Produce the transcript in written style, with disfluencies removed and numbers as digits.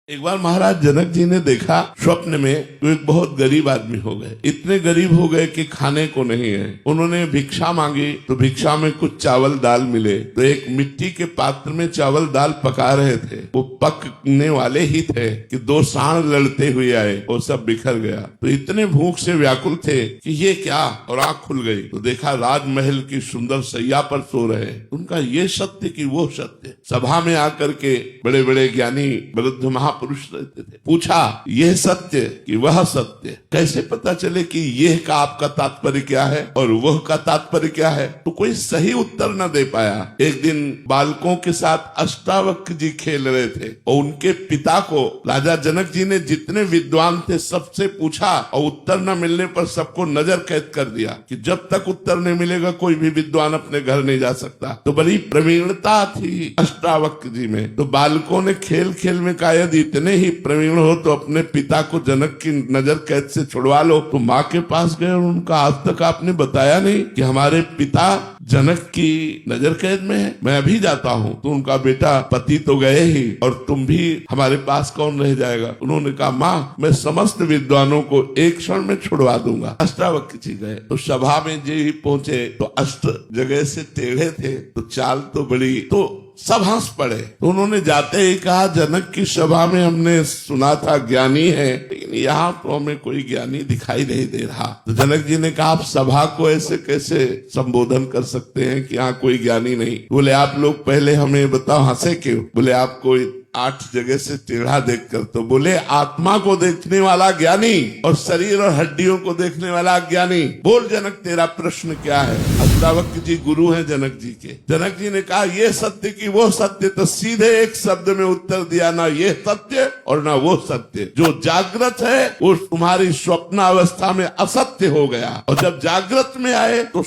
एक बार महाराज जनक जी ने देखा स्वप्न में तो एक बहुत गरीब आदमी हो गए। इतने गरीब हो गए कि खाने को नहीं है। उन्होंने भिक्षा मांगी तो भिक्षा में कुछ चावल दाल मिले। तो एक मिट्टी के पात्र में चावल दाल पका रहे थे। वो पकने वाले ही थे कि दो सांड लड़ते हुए आए और सब बिखर गया। तो इतने भूख से व्याकुल थे कि ये क्या, और आंख खुल गई तो देखा राजमहल की सुंदर सैया पर सो रहे। उनका ये सत्य कि वो सत्य। सभा में आकर के बड़े बड़े ज्ञानी वृद्ध पुरुष रहते थे। पूछा यह सत्य कि वह सत्य, कैसे पता चले कि यह का आपका तात्पर्य क्या है और वह का तात्पर्य क्या है? तो कोई सही उत्तर न दे पाया। एक दिन बालकों के साथ अष्टावक्र जी खेल रहे थे और उनके पिता को राजा जनक जी ने जितने विद्वान थे सबसे पूछा और उत्तर न मिलने पर सबको नजर कैद कर दिया कि जब तक उत्तर नहीं मिलेगा कोई भी विद्वान अपने घर नहीं जा सकता। तो बड़ी प्रवीणता थी अष्टावक्र जी में। तो बालकों ने खेल खेल में कहा यदि इतने ही प्रवीण हो तो अपने पिता को जनक की नजर कैद से छुड़वा लो। तो माँ के पास गए और उनका आज तक आपने बताया नहीं कि हमारे पिता जनक की नजर कैद में है, मैं अभी जाता हूँ। तो उनका बेटा पति तो गए ही और तुम भी, हमारे पास कौन रह जाएगा? उन्होंने कहा माँ मैं समस्त विद्वानों को एक क्षण में छुड़वा दूंगा। अष्टावक्र जी गए तो सभा में जे ही पहुंचे तो अष्ट जगह से टेढ़े थे तो चाल तो बड़ी, तो सब हंस पड़े। तो उन्होंने जाते ही कहा जनक की सभा में हमने सुना था ज्ञानी है, लेकिन यहाँ तो हमें कोई ज्ञानी दिखाई नहीं दे रहा। तो जनक जी ने कहा आप सभा को ऐसे कैसे संबोधन कर सकते हैं कि यहाँ कोई ज्ञानी नहीं? बोले आप लोग पहले हमें बताओ हंसे क्यों? बोले आपको 8 जगह से टेढ़ा देखकर। तो बोले आत्मा को देखने वाला ज्ञानी और शरीर और हड्डियों को देखने वाला ज्ञानी। बोल जनक तेरा प्रश्न क्या है? अष्टावक्र जी गुरु हैं जनक जी के। जनक जी ने कहा ये सत्य कि वो सत्य? तो सीधे एक शब्द में उत्तर दिया, ना ये सत्य और ना वो सत्य। जो जागृत है वो तुम्हारी स्वप्न अवस्था में असत्य हो गया और जब जागृत में आए तो